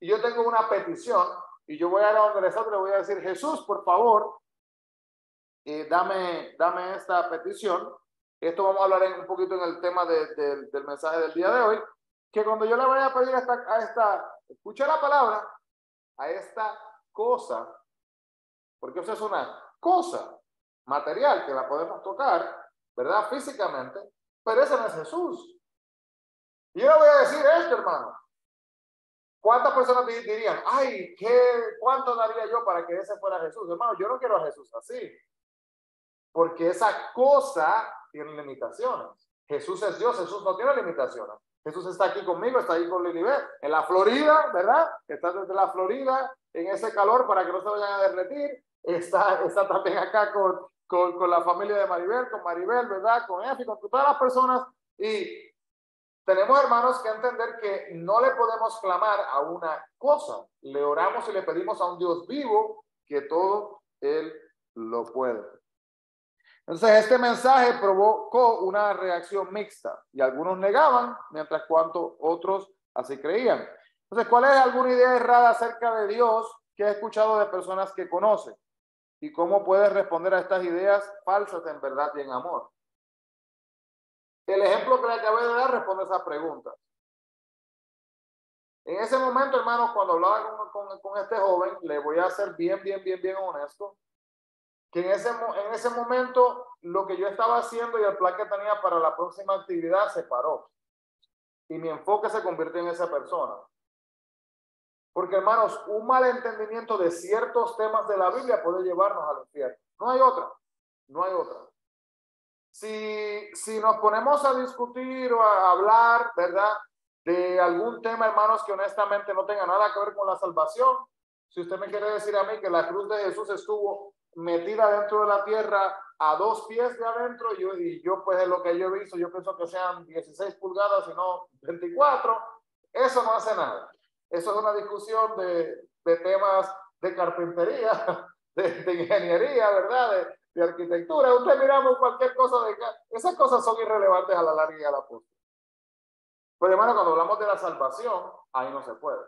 y yo tengo una petición y yo voy a ir a donde la estatua y le voy a decir, Jesús, por favor, dame esta petición. Esto vamos a hablar un poquito en el tema del mensaje del día de hoy, que cuando yo le vaya a pedir escucha la palabra, a esta cosa, porque eso es una cosa material que la podemos tocar, ¿verdad? Físicamente, pero ese no es Jesús. Y yo le voy a decir esto, hermano. ¿Cuántas personas dirían, ay, cuánto daría yo para que ese fuera Jesús? Hermano, yo no quiero a Jesús así, porque esa cosa tiene limitaciones. Jesús es Dios, Jesús no tiene limitaciones. Jesús está aquí conmigo, está ahí con Lilibet, en la Florida, ¿verdad? Está desde la Florida, en ese calor para que no se vayan a derretir. Está también acá con la familia de Maribel, con Maribel, ¿verdad? Con Efi, con todas las personas. Y tenemos, hermanos, que entender que no le podemos clamar a una cosa. Le oramos y le pedimos a un Dios vivo que todo Él lo puede. Entonces, este mensaje provocó una reacción mixta y algunos negaban, mientras cuanto otros así creían. Entonces, ¿cuál es alguna idea errada acerca de Dios que has escuchado de personas que conocen? ¿Y cómo puedes responder a estas ideas falsas en verdad y en amor? El ejemplo que le acabé de dar responde a esa pregunta. En ese momento, hermanos, cuando hablaba con este joven, le voy a ser bien honesto, que en ese momento lo que yo estaba haciendo y el plan que tenía para la próxima actividad se paró. Y mi enfoque se convirtió en esa persona. Porque, hermanos, un malentendimiento de ciertos temas de la Biblia puede llevarnos al infierno. No hay otra. No hay otra. Si nos ponemos a discutir o a hablar, ¿verdad?, de algún tema, hermanos, que honestamente no tenga nada que ver con la salvación, si usted me quiere decir a mí que la cruz de Jesús estuvo metida dentro de la tierra a 2 pies de adentro, y yo pues es lo que yo he visto, yo pienso que sean 16 pulgadas y no 24, eso no hace nada. Eso es una discusión de temas de carpintería, de ingeniería, ¿verdad?, de arquitectura. Usted miramos cualquier cosa esas cosas son irrelevantes a la larga y a la postre. Pero, hermano, cuando hablamos de la salvación, ahí no se puede.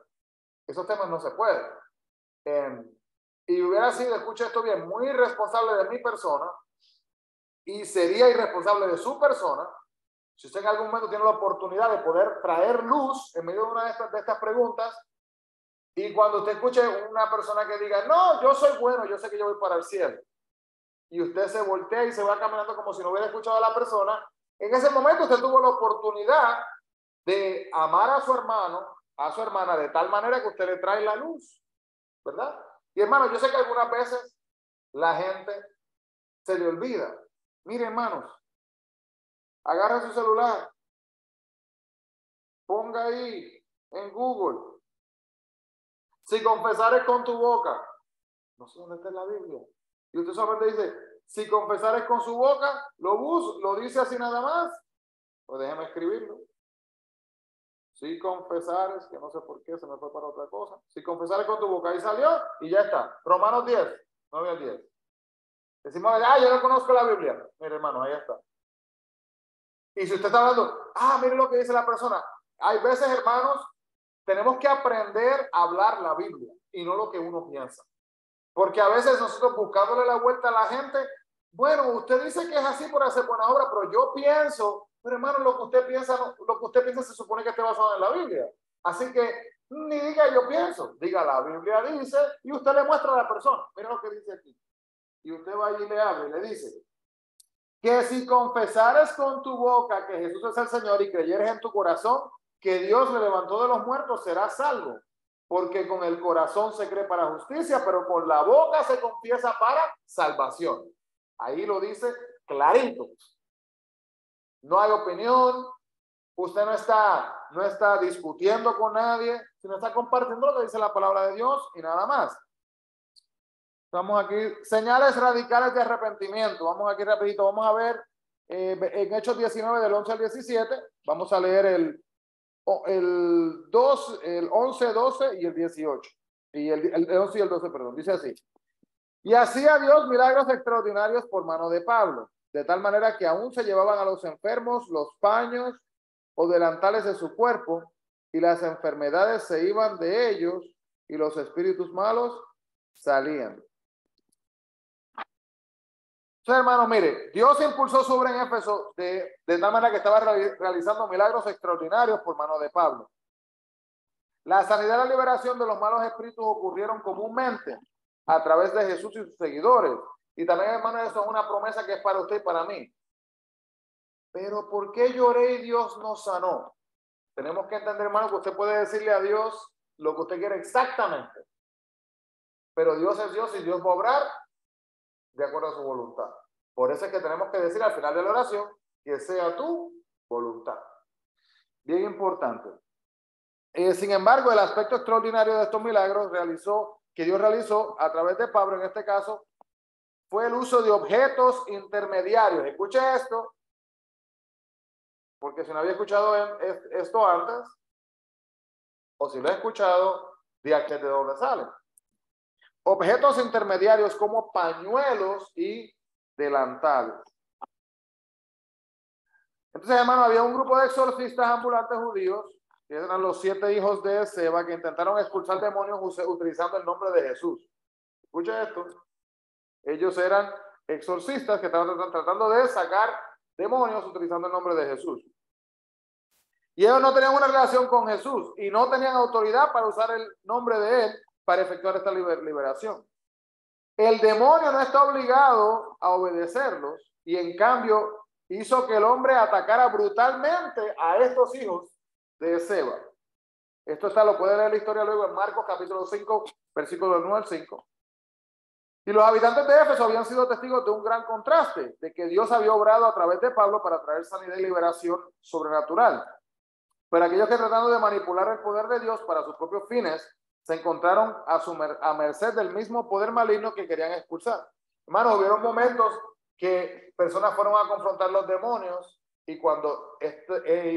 Esos temas no se pueden. Y hubiera sido, escuche esto bien, muy irresponsable de mi persona y sería irresponsable de su persona si usted en algún momento tiene la oportunidad de poder traer luz en medio de una de estas preguntas, y cuando usted escuche una persona que diga, no, yo soy bueno, yo sé que yo voy para el cielo, y usted se voltea y se va caminando como si no hubiera escuchado a la persona, en ese momento usted tuvo la oportunidad de amar a su hermano, a su hermana, de tal manera que usted le trae la luz, ¿verdad? Y, hermano, yo sé que algunas veces la gente se le olvida. Mire, hermanos, agarra su celular, ponga ahí en Google, si confesares con tu boca, no sé dónde está en la Biblia, y usted solamente dice, si confesares con su boca, lo dice así nada más, pues déjeme escribirlo. Si confesares, que no sé por qué, se me fue para otra cosa. Si confesares con tu boca, ahí salió y ya está. Romanos 10, 9 al 10. Decimos, yo no conozco la Biblia. Mire, hermano, ahí está. Y si usted está hablando, mire lo que dice la persona. Hay veces, hermanos, tenemos que aprender a hablar la Biblia y no lo que uno piensa. Porque a veces nosotros buscándole la vuelta a la gente, bueno, usted dice que es así por hacer buena obra, pero yo pienso, pero hermano, lo que usted piensa se supone que esté basado en la Biblia. Así que ni diga yo pienso, diga la Biblia dice, y usted le muestra a la persona. Mira lo que dice aquí. Y usted va y le habla y le dice que si confesares con tu boca que Jesús es el Señor y creyeres en tu corazón que Dios le levantó de los muertos, serás salvo. Porque con el corazón se cree para justicia, pero con la boca se confiesa para salvación. Ahí lo dice clarito. No hay opinión. Usted no está discutiendo con nadie, sino está compartiendo lo que dice la palabra de Dios y nada más. Vamos aquí, señales radicales de arrepentimiento. Vamos aquí rapidito, vamos a ver en Hechos 19 del 11 al 17. Vamos a leer el 11, 12 y el 18. Y el 11 y el 12, perdón. Dice así. Y hacía Dios milagros extraordinarios por mano de Pablo, de tal manera que aún se llevaban a los enfermos los paños o delantales de su cuerpo, y las enfermedades se iban de ellos, y los espíritus malos salían. Entonces, hermano, mire, Dios impulsó su obra en Éfeso de tal manera que estaba realizando milagros extraordinarios por mano de Pablo. La sanidad y la liberación de los malos espíritus ocurrieron comúnmente a través de Jesús y sus seguidores. Y también, hermano, eso es una promesa que es para usted y para mí. Pero ¿por qué lloré y Dios no sanó? Tenemos que entender, hermano, que usted puede decirle a Dios lo que usted quiere exactamente. Pero Dios es Dios y Dios va a obrar de acuerdo a su voluntad. Por eso es que tenemos que decir al final de la oración que sea tu voluntad. bien importante. Sin embargo, el aspecto extraordinario de estos milagros que Dios realizó a través de Pablo, en este caso, fue el uso de objetos intermediarios. Escuche esto, porque si no había escuchado esto antes, o si lo he escuchado, de aquí de dónde sale. Objetos intermediarios como pañuelos y delantales. Entonces, hermano, había un grupo de exorcistas ambulantes judíos, que eran los 7 hijos de Seba, que intentaron expulsar demonios utilizando el nombre de Jesús. Escucha esto. Ellos eran exorcistas que estaban tratando de sacar demonios utilizando el nombre de Jesús. Y ellos no tenían una relación con Jesús y no tenían autoridad para usar el nombre de él para efectuar esta liberación. El demonio no está obligado a obedecerlos y en cambio hizo que el hombre atacara brutalmente a estos hijos de Seba. Esto lo puede leer la historia luego en Marcos capítulo 5, versículo del 1 al 5. Y los habitantes de Éfeso habían sido testigos de un gran contraste, de que Dios había obrado a través de Pablo para traer sanidad y liberación sobrenatural. Pero aquellos que tratando de manipular el poder de Dios para sus propios fines, se encontraron a merced del mismo poder maligno que querían expulsar. Hermanos, hubieron momentos que personas fueron a confrontar los demonios y cuando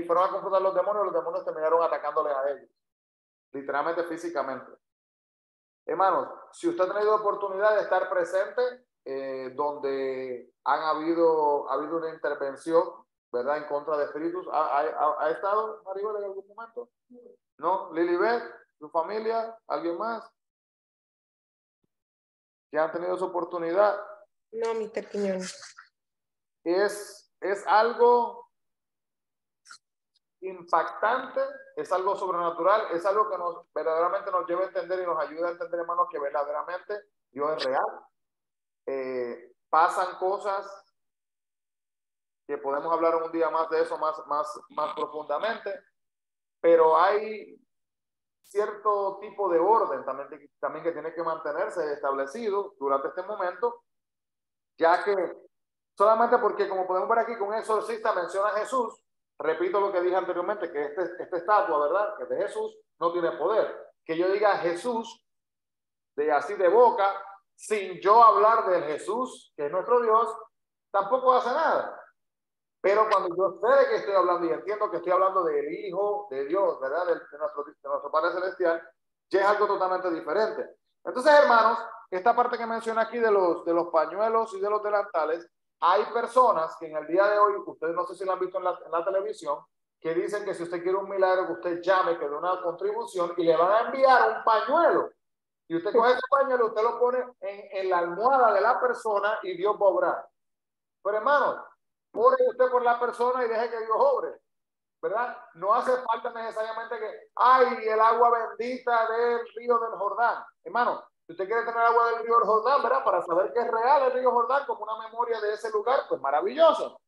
fueron a confrontar los demonios terminaron atacándoles a ellos, literalmente físicamente. Hermanos, si usted ha tenido oportunidad de estar presente donde ha habido una intervención, ¿verdad?, en contra de espíritus, ¿ha estado, Maribel, en algún momento? ¿No? Lilibet, su familia, alguien más que han tenido esa oportunidad. No, Mr. Quiñones. Es algo impactante, es algo sobrenatural, es algo que verdaderamente nos lleva a entender y nos ayuda a entender, hermanos, que verdaderamente Dios es real. Pasan cosas que podemos hablar un día más de eso más profundamente, pero hay cierto tipo de orden también que tiene que mantenerse establecido durante este momento, ya que solamente porque, como podemos ver aquí, que un exorcista menciona a Jesús, repito lo que dije anteriormente, que esta estatua, ¿verdad?, que de Jesús no tiene poder. Que yo diga Jesús así de boca, sin yo hablar de Jesús, que es nuestro Dios, tampoco hace nada. Pero cuando yo sé de qué estoy hablando y entiendo que estoy hablando del Hijo de Dios, ¿verdad?, de nuestro Padre Celestial, ya es algo totalmente diferente. Entonces, hermanos, esta parte que menciona aquí de los pañuelos y de los delantales, hay personas que en el día de hoy, ustedes no sé si lo han visto en la televisión, que dicen que si usted quiere un milagro, que usted llame, que dé una contribución y le van a enviar un pañuelo. Y usted coge ese pañuelo, usted lo pone en la almohada de la persona y Dios va a obrar. Pero, hermanos, ore usted por la persona y deje que Dios obre, ¿verdad? No hace falta necesariamente que, el agua bendita del río del Jordán. Hermano, si usted quiere tener agua del río del Jordán, ¿verdad?, para saber que es real el río Jordán como una memoria de ese lugar, pues maravilloso.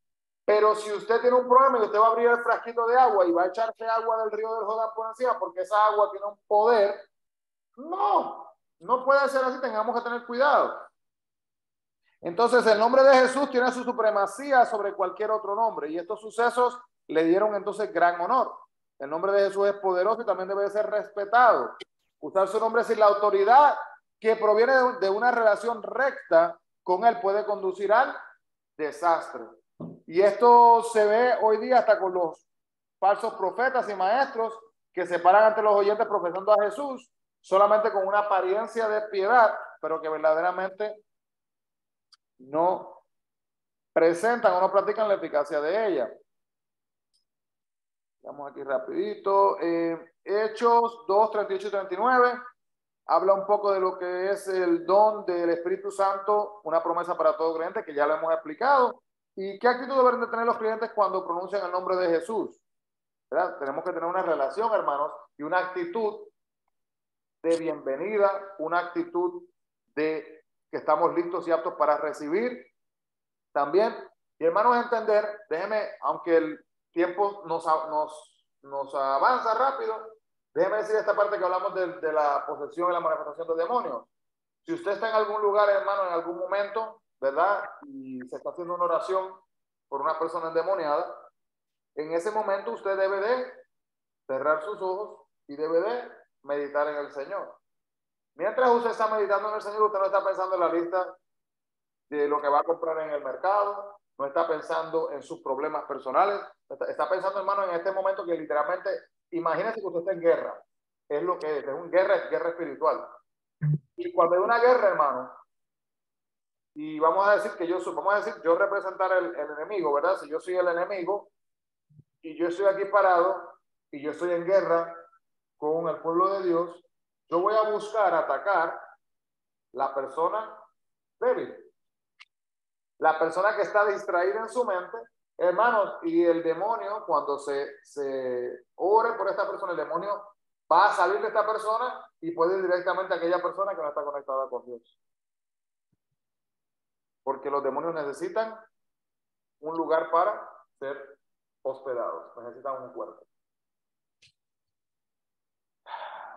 Pero si usted tiene un problema y usted va a abrir el frasquito de agua y va a echarse agua del río del Jordán por encima porque esa agua tiene un poder, no puede ser así, tengamos que tener cuidado. Entonces, el nombre de Jesús tiene su supremacía sobre cualquier otro nombre y estos sucesos le dieron entonces gran honor. El nombre de Jesús es poderoso y también debe ser respetado. Usar su nombre sin la autoridad que proviene de una relación recta con él puede conducir al desastre. Y esto se ve hoy día hasta con los falsos profetas y maestros que se paran ante los oyentes profesando a Jesús solamente con una apariencia de piedad, pero que verdaderamente no presentan o no practican la eficacia de ella. Vamos aquí rapidito. Hechos 2, 38 y 39 habla un poco de lo que es el don del Espíritu Santo, una promesa para todo creyente, que ya lo hemos explicado. ¿Y qué actitud deben de tener los creyentes cuando pronuncian el nombre de Jesús? ¿Verdad? Tenemos que tener una relación, hermanos, y una actitud de bienvenida, una actitud de que estamos listos y aptos para recibir también. Y hermanos, entender, déjeme, aunque el tiempo nos avanza rápido, déjeme decir esta parte que hablamos de la posesión y la manifestación de demonios. Si usted está en algún lugar, hermano, en algún momento, ¿verdad?, y se está haciendo una oración por una persona endemoniada, en ese momento usted debe de cerrar sus ojos y debe de meditar en el Señor. Mientras usted está meditando en el Señor, usted no está pensando en la lista de lo que va a comprar en el mercado, no está pensando en sus problemas personales, está pensando, hermano, en este momento que literalmente, imagínese que usted está en guerra, es lo que es una guerra espiritual. Y cuando hay una guerra, hermano, y vamos a decir que yo representar el enemigo, ¿verdad? Si yo soy el enemigo y yo estoy aquí parado y yo estoy en guerra con el pueblo de Dios, yo voy a buscar atacar la persona débil, la persona que está distraída en su mente, hermanos, y el demonio, cuando se ore por esta persona, el demonio va a salir de esta persona y puede ir directamente a aquella persona que no está conectada con Dios. Porque los demonios necesitan un lugar para ser hospedados, necesitan un cuerpo.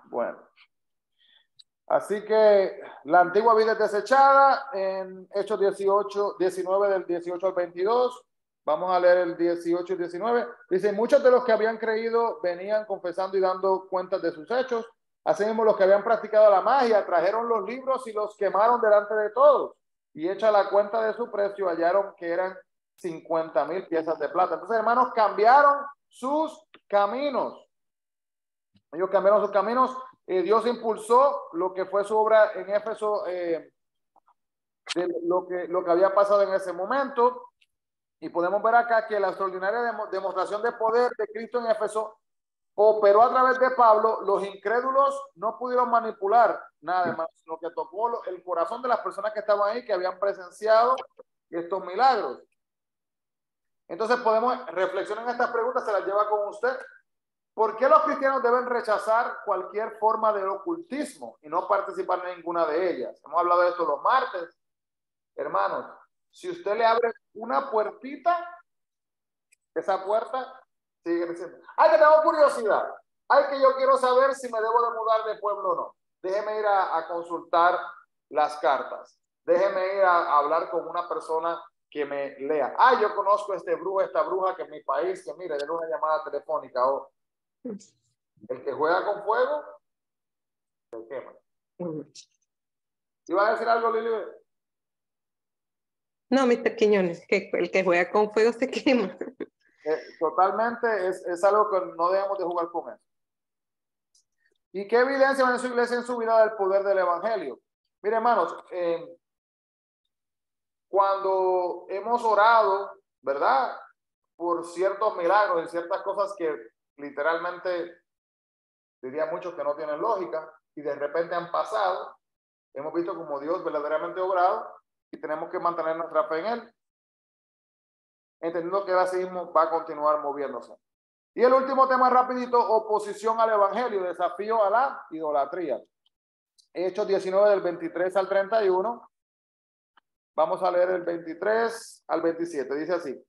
Bueno, así que la antigua vida es desechada en Hechos 19 del 18 al 22. Vamos a leer el 18 y 19. Dice, muchos de los que habían creído venían confesando y dando cuentas de sus hechos. Asimismo, los que habían practicado la magia trajeron los libros y los quemaron delante de todos. Y hecha la cuenta de su precio, hallaron que eran 50,000 piezas de plata. Entonces, hermanos, cambiaron sus caminos. Ellos cambiaron sus caminos. Dios impulsó lo que fue su obra en Éfeso, de lo que había pasado en ese momento. Y podemos ver acá que la extraordinaria demostración de poder de Cristo en Éfeso operó a través de Pablo. Los incrédulos no pudieron manipular nada más, lo que tocó el corazón de las personas que estaban ahí, que habían presenciado estos milagros. Entonces podemos reflexionar en estas preguntas, se las lleva con usted. ¿Por qué los cristianos deben rechazar cualquier forma de ocultismo y no participar en ninguna de ellas? Hemos hablado de esto los martes. Hermanos, si usted le abre una puertita, esa puerta sigue creciendo. Ay, que tengo curiosidad. Ay, que yo quiero saber si me debo de mudar de pueblo o no. Déjeme ir a consultar las cartas. Déjeme ir a hablar con una persona que me lea. Ah, yo conozco esta bruja que en mi país, que mire, denle una llamada telefónica. O el que juega con fuego, se quema. ¿Iba a decir algo, Lili? No, Mr. Quiñones, que el que juega con fuego se quema. Totalmente es algo que no debemos de jugar con eso. ¿Y qué evidencia en su iglesia, en su vida, del poder del evangelio? Mire, hermanos, cuando hemos orado, ¿verdad?, por ciertos milagros y ciertas cosas que literalmente diría muchos que no tienen lógica y de repente han pasado, hemos visto como Dios verdaderamente obrado y tenemos que mantener nuestra fe en Él, entendiendo que el ateísmo va a continuar moviéndose. Y el último tema rapidito, oposición al evangelio, desafío a la idolatría. Hechos 19 del 23 al 31. Vamos a leer el 23 al 27. Dice así.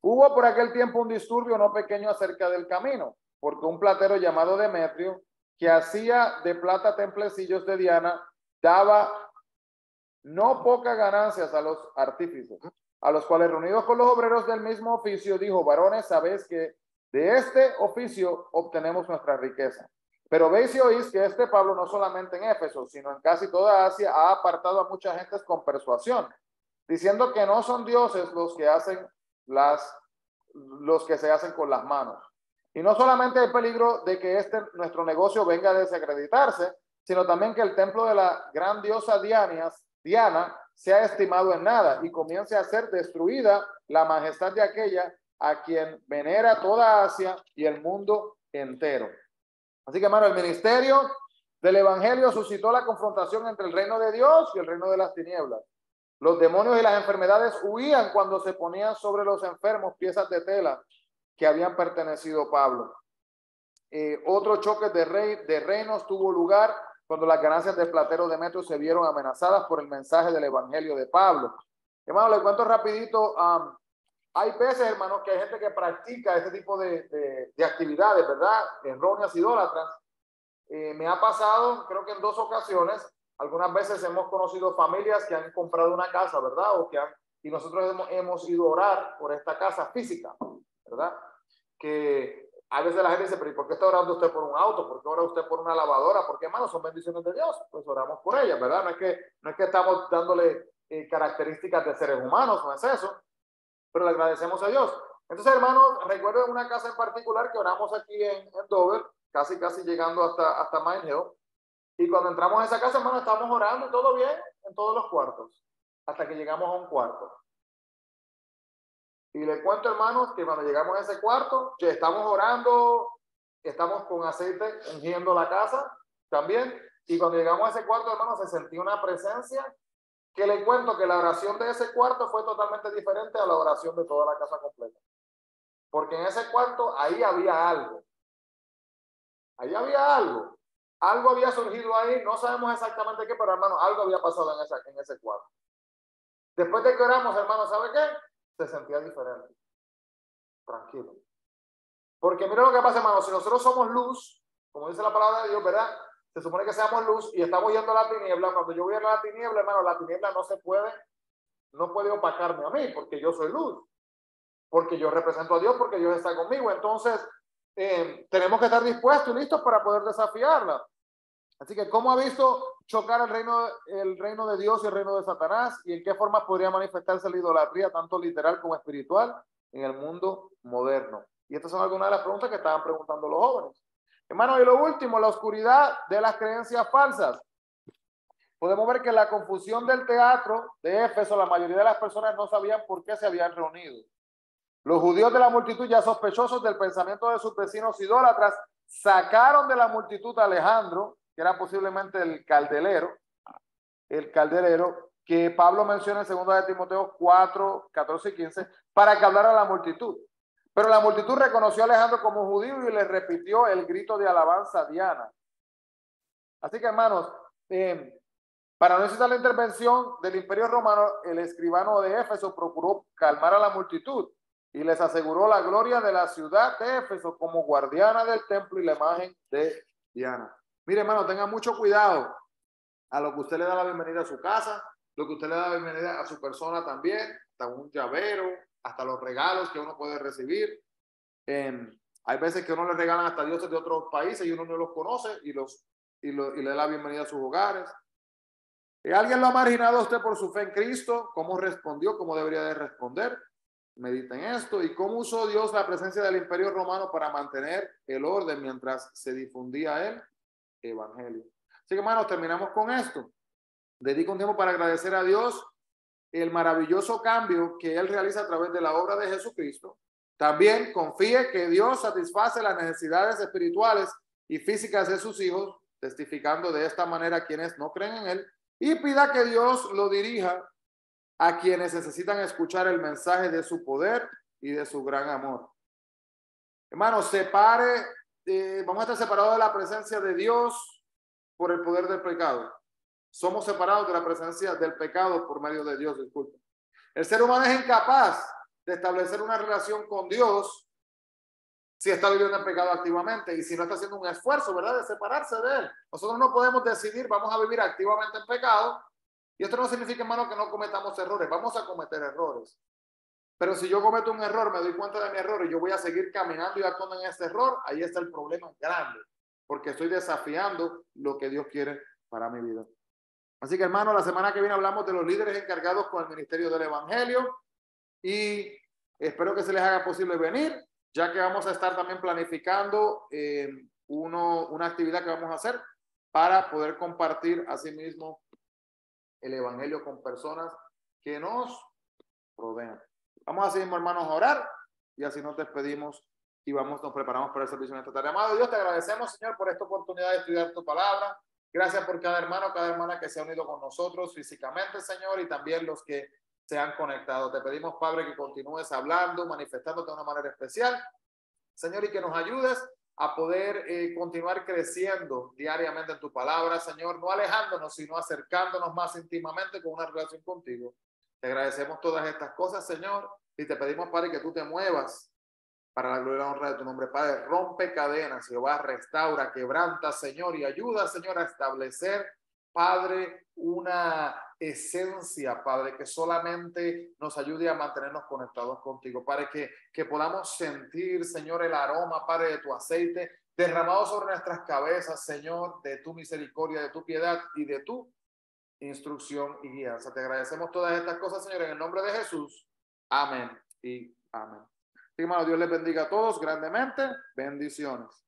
Hubo por aquel tiempo un disturbio no pequeño acerca del camino, porque un platero llamado Demetrio, que hacía de plata templecillos de Diana, daba no pocas ganancias a los artífices, a los cuales, reunidos con los obreros del mismo oficio, dijo, varones, sabéis que de este oficio obtenemos nuestra riqueza. Pero veis y oís que este Pablo, no solamente en Éfeso, sino en casi toda Asia, ha apartado a muchas gentes con persuasión, diciendo que no son dioses los que se hacen con las manos. Y no solamente hay peligro de que nuestro negocio venga a desacreditarse, sino también que el templo de la gran diosa Diana sea estimado en nada y comience a ser destruida la majestad de aquella a quien venera toda Asia y el mundo entero. Así que, hermano, el ministerio del evangelio suscitó la confrontación entre el reino de Dios y el reino de las tinieblas. Los demonios y las enfermedades huían cuando se ponían sobre los enfermos piezas de tela que habían pertenecido a Pablo. Otro choque de reinos tuvo lugar cuando las ganancias del platero Demetrio se vieron amenazadas por el mensaje del evangelio de Pablo. Hermano, les cuento rapidito. Hay veces, hermanos, que hay gente que practica este tipo de actividades, ¿verdad? Erróneas, idólatras. Me ha pasado, creo que en 2 ocasiones, algunas veces hemos conocido familias que han comprado una casa, ¿verdad? Y nosotros hemos ido a orar por esta casa física, ¿verdad? Que A veces la gente dice, pero ¿y por qué está orando usted por un auto? ¿Por qué ora usted por una lavadora? ¿Por qué, hermano? Son bendiciones de Dios. Pues oramos por ellas, ¿verdad? No es que estamos dándole características de seres humanos, no es eso. Pero le agradecemos a Dios. Entonces, hermanos, recuerdo una casa en particular que oramos aquí en Dover, casi llegando hasta Mine Hill. Y cuando entramos a esa casa, hermano, estábamos orando y todo bien en todos los cuartos, hasta que llegamos a un cuarto. Y le cuento, hermanos, que cuando llegamos a ese cuarto, que estamos orando, estamos con aceite ungiendo la casa también. Y cuando llegamos a ese cuarto, hermanos, se sentía una presencia que le cuento que la oración de ese cuarto fue totalmente diferente a la oración de toda la casa completa. Porque en ese cuarto, ahí había algo. Ahí había algo. Algo había surgido ahí, no sabemos exactamente qué, pero hermano, algo había pasado en ese cuarto. Después de que oramos, hermano, ¿sabe qué? Se sentía diferente. Tranquilo. Porque mira lo que pasa, hermano, si nosotros somos luz, como dice la palabra de Dios, ¿verdad? Se supone que seamos luz y estamos yendo a la tiniebla. Cuando yo voy a la tiniebla, hermano, la tiniebla no puede opacarme a mí, porque yo soy luz. Porque yo represento a Dios, porque Dios está conmigo. Entonces, tenemos que estar dispuestos y listos para poder desafiarla. Así que, ¿cómo ha visto chocar el reino de Dios y el reino de Satanás? ¿Y en qué forma podría manifestarse la idolatría, tanto literal como espiritual, en el mundo moderno? Y estas son algunas de las preguntas que estaban preguntando los jóvenes. Hermano, y lo último, la oscuridad de las creencias falsas. Podemos ver que en la confusión del teatro de Éfeso, la mayoría de las personas no sabían por qué se habían reunido. Los judíos de la multitud, ya sospechosos del pensamiento de sus vecinos idólatras, sacaron de la multitud a Alejandro, que era posiblemente el calderero, que Pablo menciona en 2 de Timoteo 4, 14 y 15, para que hablara a la multitud. Pero la multitud reconoció a Alejandro como judío y le repitió el grito de alabanza a Diana. Así que, hermanos, para no necesitar la intervención del Imperio Romano, el escribano de Éfeso procuró calmar a la multitud y les aseguró la gloria de la ciudad de Éfeso como guardiana del templo y la imagen de Diana. Mire, hermano, tenga mucho cuidado a lo que usted le da la bienvenida a su casa, lo que usted le da la bienvenida a su persona también, hasta un llavero, hasta los regalos que uno puede recibir. Hay veces que uno le regalan hasta dioses de otros países y uno no los conoce y le da la bienvenida a sus hogares. ¿Alguien lo ha marginado a usted por su fe en Cristo? ¿Cómo respondió? ¿Cómo debería de responder? Mediten esto. ¿Y cómo usó Dios la presencia del Imperio Romano para mantener el orden mientras se difundía el evangelio? Así que, hermanos, terminamos con esto. Dedico un tiempo para agradecer a Dios el maravilloso cambio que Él realiza a través de la obra de Jesucristo. También confíe que Dios satisface las necesidades espirituales y físicas de sus hijos, testificando de esta manera a quienes no creen en Él, y pida que Dios lo dirija a quienes necesitan escuchar el mensaje de su poder y de su gran amor. Hermanos, vamos a estar separados de la presencia de Dios por el poder del pecado. Somos separados de la presencia del pecado por medio de Dios, disculpe. El ser humano es incapaz de establecer una relación con Dios si está viviendo en pecado activamente y si no está haciendo un esfuerzo, ¿verdad?, de separarse de Él. Nosotros no podemos decidir, vamos a vivir activamente en pecado. Y esto no significa, hermano, que no cometamos errores. Vamos a cometer errores. Pero si yo cometo un error, me doy cuenta de mi error y yo voy a seguir caminando y actuando en este error, ahí está el problema grande. Porque estoy desafiando lo que Dios quiere para mi vida. Así que, hermano, la semana que viene hablamos de los líderes encargados con el ministerio del evangelio. Y espero que se les haga posible venir, ya que vamos a estar también planificando una actividad que vamos a hacer para poder compartir asimismo el evangelio con personas que nos rodean. Vamos así mismo, hermanos, a orar y así nos despedimos y nos preparamos para el servicio en esta tarde. Amado Dios, te agradecemos, Señor, por esta oportunidad de estudiar tu palabra. Gracias por cada hermano, cada hermana que se ha unido con nosotros físicamente, Señor, y también los que se han conectado. Te pedimos, Padre, que continúes hablando, manifestándote de una manera especial, Señor, y que nos ayudes a poder continuar creciendo diariamente en tu palabra, Señor, no alejándonos, sino acercándonos más íntimamente con una relación contigo. Te agradecemos todas estas cosas, Señor, y te pedimos, Padre, que tú te muevas para la gloria y la honra de tu nombre. Padre, rompe cadenas, Jehová, restaura, quebranta, Señor, y ayuda, Señor, a establecer, Padre, una esencia, Padre, que solamente nos ayude a mantenernos conectados contigo, para que podamos sentir, Señor, el aroma, Padre, de tu aceite derramado sobre nuestras cabezas, Señor, de tu misericordia, de tu piedad y de tu instrucción y guianza. Te agradecemos todas estas cosas, Señor, en el nombre de Jesús. Amén y amén. Sí, hermano, Dios les bendiga a todos grandemente. Bendiciones.